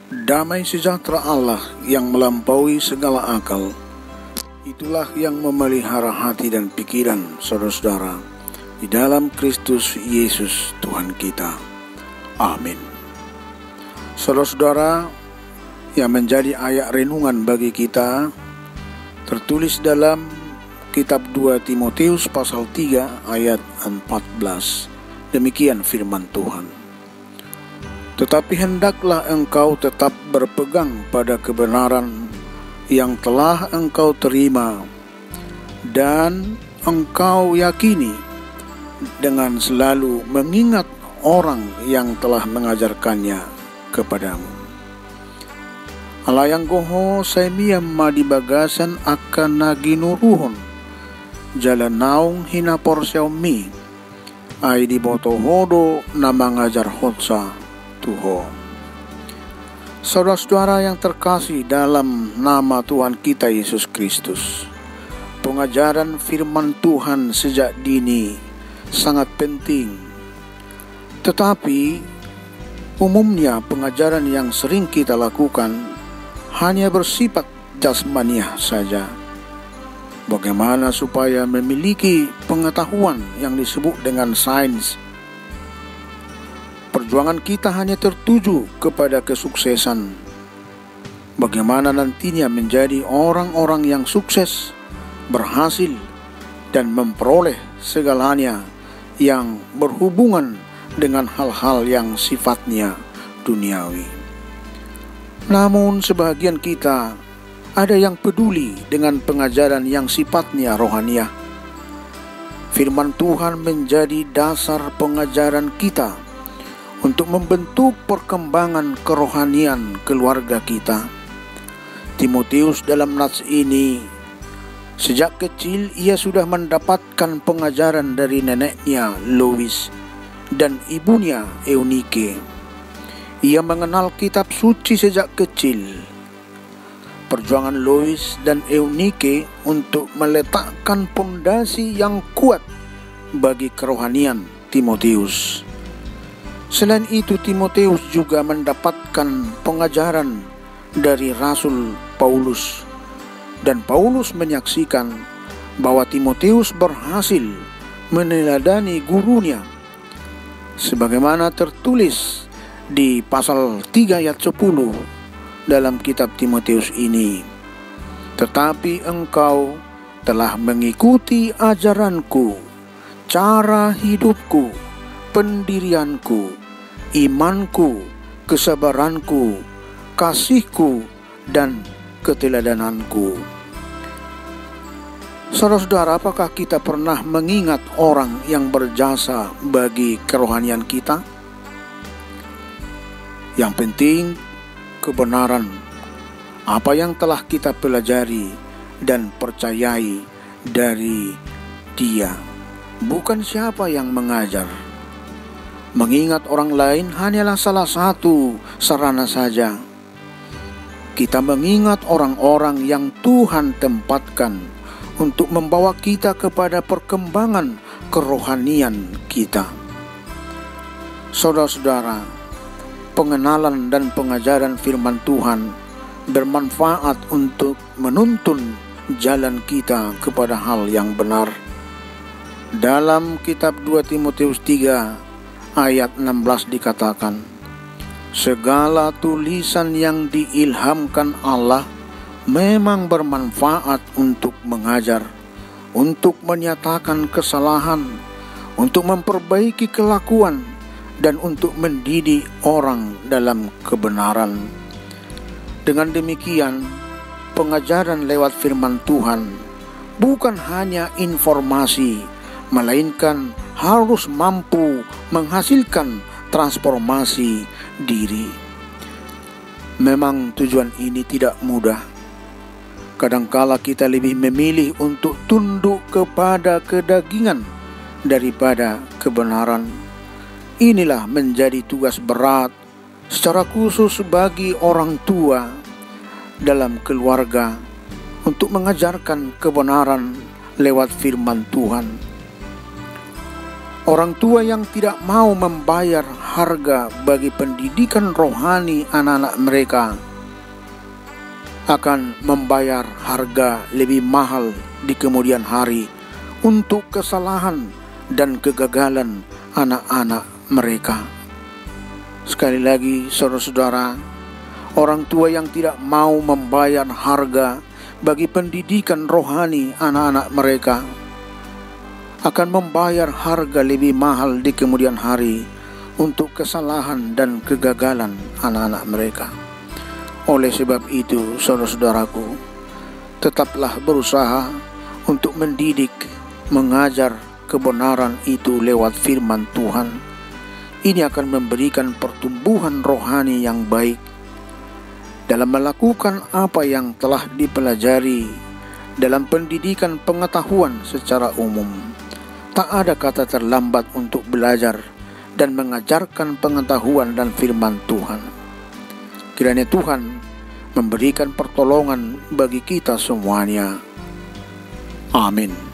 Damai sejahtera Allah yang melampaui segala akal, itulah yang memelihara hati dan pikiran saudara-saudara di dalam Kristus Yesus Tuhan kita. Amin. Saudara-saudara, yang menjadi ayat renungan bagi kita tertulis dalam kitab 2 Timotius pasal 3 ayat 14. Demikian firman Tuhan. Tetapi hendaklah engkau tetap berpegang pada kebenaran yang telah engkau terima dan engkau yakini, dengan selalu mengingat orang yang telah mengajarkannya kepadamu. Alayang goho saimiam madi bagasan akan naginuruhon jalan naung hina porsiaumi ay di boto hodo na mangajar hotsa Tuho. Saudara-saudara yang terkasih dalam nama Tuhan kita Yesus Kristus, pengajaran firman Tuhan sejak dini sangat penting. Tetapi umumnya pengajaran yang sering kita lakukan hanya bersifat jasmaniah saja. Bagaimana supaya memiliki pengetahuan yang disebut dengan sains. Perjuangan kita hanya tertuju kepada kesuksesan. Bagaimana nantinya menjadi orang-orang yang sukses, berhasil, dan memperoleh segalanya yang berhubungan dengan hal-hal yang sifatnya duniawi. Namun sebagian kita ada yang peduli dengan pengajaran yang sifatnya rohaniah. Firman Tuhan menjadi dasar pengajaran kita untuk membentuk perkembangan kerohanian keluarga kita. Timotius dalam nats ini, sejak kecil ia sudah mendapatkan pengajaran dari neneknya Lois dan ibunya Eunike. Ia mengenal kitab suci sejak kecil. Perjuangan Lois dan Eunike untuk meletakkan pondasi yang kuat bagi kerohanian Timotius. Selain itu, Timotius juga mendapatkan pengajaran dari Rasul Paulus, dan Paulus menyaksikan bahwa Timotius berhasil meneladani gurunya, sebagaimana tertulis di pasal 3 ayat 10 dalam kitab Timotius ini. Tetapi engkau telah mengikuti ajaranku, cara hidupku, pendirianku, imanku, kesabaranku, kasihku, dan keteladananku. Saudara-saudara, apakah kita pernah mengingat orang yang berjasa bagi kerohanian kita? Yang penting kebenaran apa yang telah kita pelajari dan percayai dari dia, bukan siapa yang mengajar. Mengingat orang lain hanyalah salah satu sarana saja. Kita mengingat orang-orang yang Tuhan tempatkan untuk membawa kita kepada perkembangan kerohanian kita. Saudara-saudara, pengenalan dan pengajaran firman Tuhan bermanfaat untuk menuntun jalan kita kepada hal yang benar. Dalam kitab 2 Timotius 3 ayat 16 dikatakan, segala tulisan yang diilhamkan Allah memang bermanfaat untuk mengajar, untuk menyatakan kesalahan, untuk memperbaiki kelakuan, dan untuk mendidik orang dalam kebenaran. Dengan demikian, pengajaran lewat firman Tuhan bukan hanya informasi, melainkan harus mampu menghasilkan transformasi diri. Memang tujuan ini tidak mudah. Kadangkala kita lebih memilih untuk tunduk kepada kedagingan daripada kebenaran. Inilah menjadi tugas berat secara khusus bagi orang tua dalam keluarga untuk mengajarkan kebenaran lewat firman Tuhan. Orang tua yang tidak mau membayar harga bagi pendidikan rohani anak-anak mereka akan membayar harga lebih mahal di kemudian hari untuk kesalahan dan kegagalan anak-anak mereka. Sekali lagi, saudara-saudara, orang tua yang tidak mau membayar harga bagi pendidikan rohani anak-anak mereka akan membayar harga lebih mahal di kemudian hari untuk kesalahan dan kegagalan anak-anak mereka. Oleh sebab itu, saudara-saudaraku, tetaplah berusaha untuk mendidik, mengajar kebenaran itu lewat firman Tuhan. Ini akan memberikan pertumbuhan rohani yang baik dalam melakukan apa yang telah dipelajari dalam pendidikan pengetahuan secara umum. Tak ada kata terlambat untuk belajar dan mengajarkan pengetahuan dan firman Tuhan. Kiranya Tuhan memberikan pertolongan bagi kita semuanya. Amin.